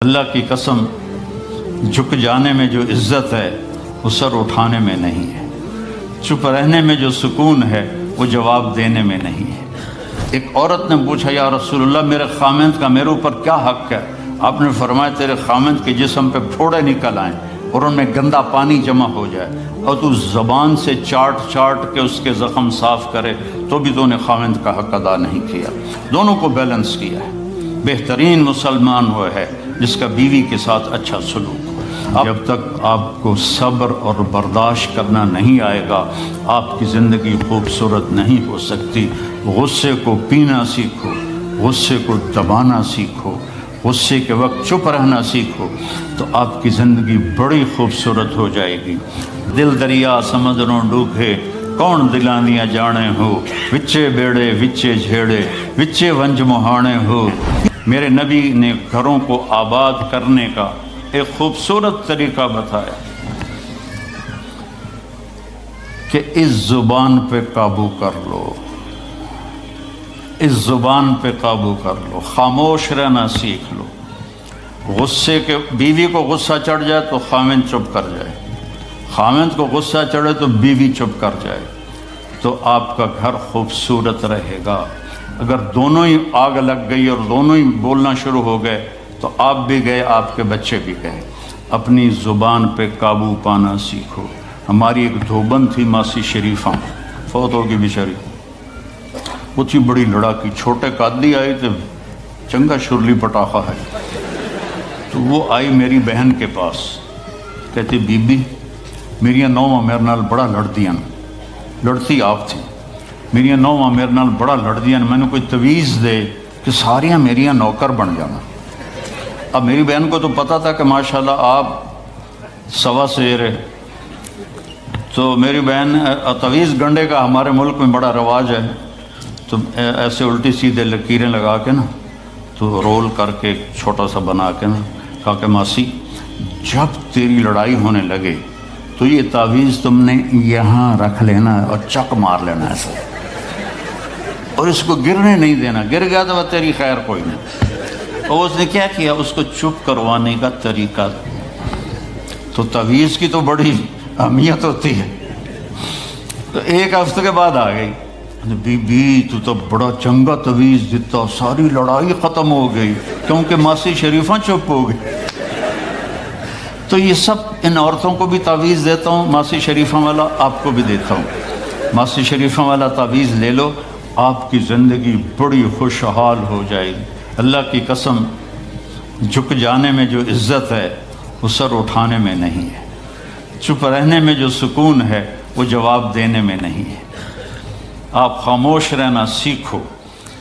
اللہ کی قسم، جھک جانے میں جو عزت ہے وہ سر اٹھانے میں نہیں ہے، چپ رہنے میں جو سکون ہے وہ جواب دینے میں نہیں ہے۔ ایک عورت نے پوچھا، یا رسول اللہ میرے خامند کا میرے اوپر کیا حق ہے؟ آپ نے فرمایا تیرے خامند کے جسم پہ پھوڑے نکل آئیں اور ان میں گندا پانی جمع ہو جائے اور تو زبان سے چاٹ چاٹ کے اس کے زخم صاف کرے تو بھی تو نے خامند کا حق ادا نہیں کیا۔ دونوں کو بیلنس کیا ہے۔ بہترین مسلمان وہ ہے جس کا بیوی کے ساتھ اچھا سلوک ہو۔ جب تک آپ کو صبر اور برداشت کرنا نہیں آئے گا آپ کی زندگی خوبصورت نہیں ہو سکتی۔ غصے کو پینا سیکھو، غصے کو دبانا سیکھو، غصے کے وقت چپ رہنا سیکھو تو آپ کی زندگی بڑی خوبصورت ہو جائے گی۔ دل دریا سمندروں ڈوبے کون دلانیاں جانے ہو، وچے بیڑے وچے جھیڑے وچے ونج مہانے ہو۔ میرے نبی نے گھروں کو آباد کرنے کا ایک خوبصورت طریقہ بتایا کہ اس زبان پہ قابو کر لو، اس زبان پہ قابو کر لو، خاموش رہنا سیکھ لو۔ غصے کے بیوی کو غصہ چڑھ جائے تو خامند چپ کر جائے، خامند کو غصہ چڑھے تو بیوی چپ کر جائے تو آپ کا گھر خوبصورت رہے گا۔ اگر دونوں ہی آگ لگ گئی اور دونوں ہی بولنا شروع ہو گئے تو آپ بھی گئے، آپ کے بچے بھی گئے۔ اپنی زبان پہ قابو پانا سیکھو۔ ہماری ایک دھوبن تھی ماسی شریفہ، فوت ہوگی بیچاری، وہ تھی بڑی لڑاکی، چھوٹے قادی آئے تھے، چنگا شرلی پٹاخہ ہے، تو وہ آئی میری بہن کے پاس، کہتی بی بی میریاں نوواں میرے نال بڑا لڑدیاں، لڑتی آپ تھی، میریاں نوواں میرے نال بڑا لڑدیاں، میں نے کوئی تویز دے کہ ساریاں میریاں نوکر بن جانا۔ اب میری بہن کو تو پتہ تھا کہ ماشاءاللہ آپ سوا سیر ہے، تو میری بہن تویز گنڈے کا ہمارے ملک میں بڑا رواج ہے، تو ایسے الٹی سیدھے لکیریں لگا کے نا تو رول کر کے چھوٹا سا بنا کے نا کہا کہ ماسی جب تیری لڑائی ہونے لگے تو یہ تعویذ تم نے یہاں رکھ لینا اور چک مار لینا ایسے، اور اس کو گرنے نہیں دینا، گر گیا تو وہ تیری خیر کوئی نہیں۔ اور اس نے کیا کیا، اس کو چپ کروانے کا طریقہ، تو تعویذ کی تو بڑی اہمیت ہوتی ہے۔ تو ایک ہفتے کے بعد آ گئی، بی بی تو بڑا چنگا تعویذ دیتا، ساری لڑائی ختم ہو گئی کیونکہ ماسی شریفہ چپ ہو گئی۔ تو یہ سب ان عورتوں کو بھی تعویذ دیتا ہوں، ماسی شریفہ والا آپ کو بھی دیتا ہوں۔ ماسی شریفہ والا تعویذ لے لو، آپ کی زندگی بڑی خوشحال ہو جائے گی۔ اللہ کی قسم، جھک جانے میں جو عزت ہے وہ سر اٹھانے میں نہیں ہے، چپ رہنے میں جو سکون ہے وہ جواب دینے میں نہیں ہے۔ آپ خاموش رہنا سیکھو،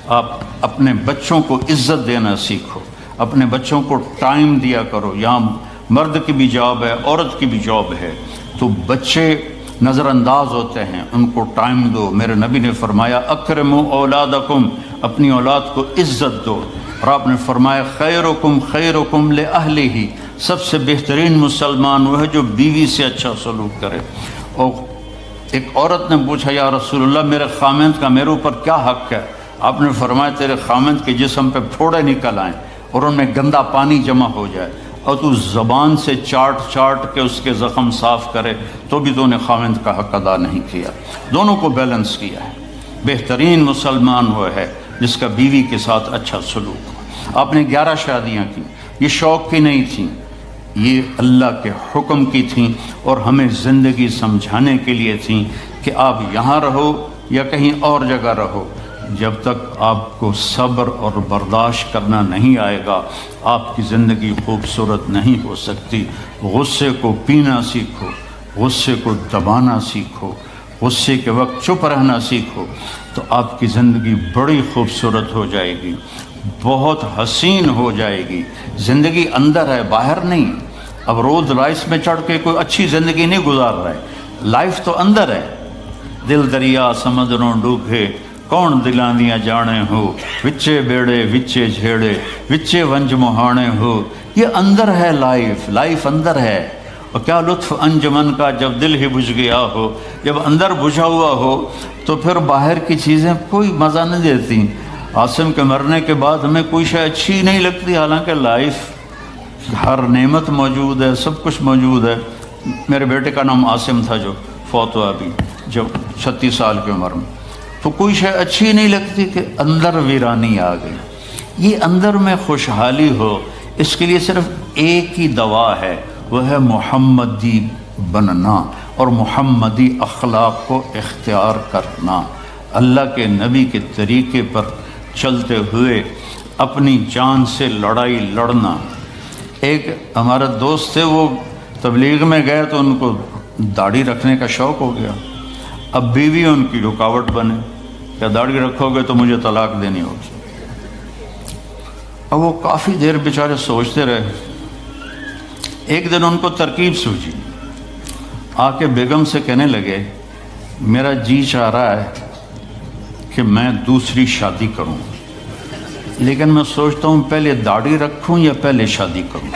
آپ اپنے بچوں کو عزت دینا سیکھو، اپنے بچوں کو ٹائم دیا کرو۔ یہاں مرد کی بھی جاب ہے، عورت کی بھی جاب ہے، تو بچے نظر انداز ہوتے ہیں، ان کو ٹائم دو۔ میرے نبی نے فرمایا اکرموا اولادکم، اپنی اولاد کو عزت دو، اور آپ نے فرمایا خیرکم خیرکم لأہلہ، سب سے بہترین مسلمان وہ ہے جو بیوی سے اچھا سلوک کرے۔ اور ایک عورت نے پوچھا، یا رسول اللہ میرے خامند کا میرے اوپر کیا حق ہے؟ آپ نے فرمایا تیرے خامند کے جسم پہ پھوڑے نکل آئیں اور ان میں گندا پانی جمع ہو جائے اور تو زبان سے چاٹ چاٹ کے اس کے زخم صاف کرے تو بھی تو نے خامند کا حق ادا نہیں کیا۔ دونوں کو بیلنس کیا ہے۔ بہترین مسلمان وہ ہے جس کا بیوی کے ساتھ اچھا سلوک ہو۔ آپ نے 11 شادیاں کی، یہ شوق کی نہیں تھیں، یہ اللہ کے حکم کی تھیں اور ہمیں زندگی سمجھانے کے لیے تھیں کہ آپ یہاں رہو یا کہیں اور جگہ رہو، جب تک آپ کو صبر اور برداشت کرنا نہیں آئے گا آپ کی زندگی خوبصورت نہیں ہو سکتی۔ غصے کو پینا سیکھو، غصے کو دبانا سیکھو، غصے کے وقت چپ رہنا سیکھو تو آپ کی زندگی بڑی خوبصورت ہو جائے گی، بہت حسین ہو جائے گی۔ زندگی اندر ہے، باہر نہیں۔ اب رولز رائس میں چڑھ کے کوئی اچھی زندگی نہیں گزار رہا ہے، لائف تو اندر ہے۔ دل دریا سمندروں ڈوبے کون دلانیاں جانے ہو، وچے بیڑے وچے جھیڑے وچے ونج مہانے ہو۔ یہ اندر ہے، لائف اندر ہے۔ اور کیا لطف انجمن کا جب دل ہی بجھ گیا ہو، جب اندر بجھا ہوا ہو تو پھر باہر کی چیزیں کوئی مزہ نہیں دیتی۔ عاصم کے مرنے کے بعد ہمیں کوئی شے اچھی نہیں لگتی، حالانکہ لائف ہر نعمت موجود ہے، سب کچھ موجود ہے۔ میرے بیٹے کا نام عاصم تھا جو فوت ہوا ابھی جب 36 سال کی عمر میں، تو کوئی شے اچھی نہیں لگتی کہ اندر ویرانی آ گئی۔ یہ اندر میں خوشحالی ہو، اس کے لیے صرف ایک ہی دوا ہے، وہ ہے محمدی بننا اور محمدی اخلاق کو اختیار کرنا، اللہ کے نبی کے طریقے پر چلتے ہوئے اپنی جان سے لڑائی لڑنا۔ ایک ہمارا دوست تھے، وہ تبلیغ میں گئے تو ان کو داڑھی رکھنے کا شوق ہو گیا، اب بیوی ان کی رکاوٹ بنے، کیا داڑھی رکھو گے تو مجھے طلاق دینی ہوگی۔ اب وہ کافی دیر بیچارے سوچتے رہے، ایک دن ان کو ترکیب سوچی، آ کے بیگم سے کہنے لگے میرا جی چاہ رہا ہے کہ میں دوسری شادی کروں، لیکن میں سوچتا ہوں پہلے داڑھی رکھوں یا پہلے شادی کروں۔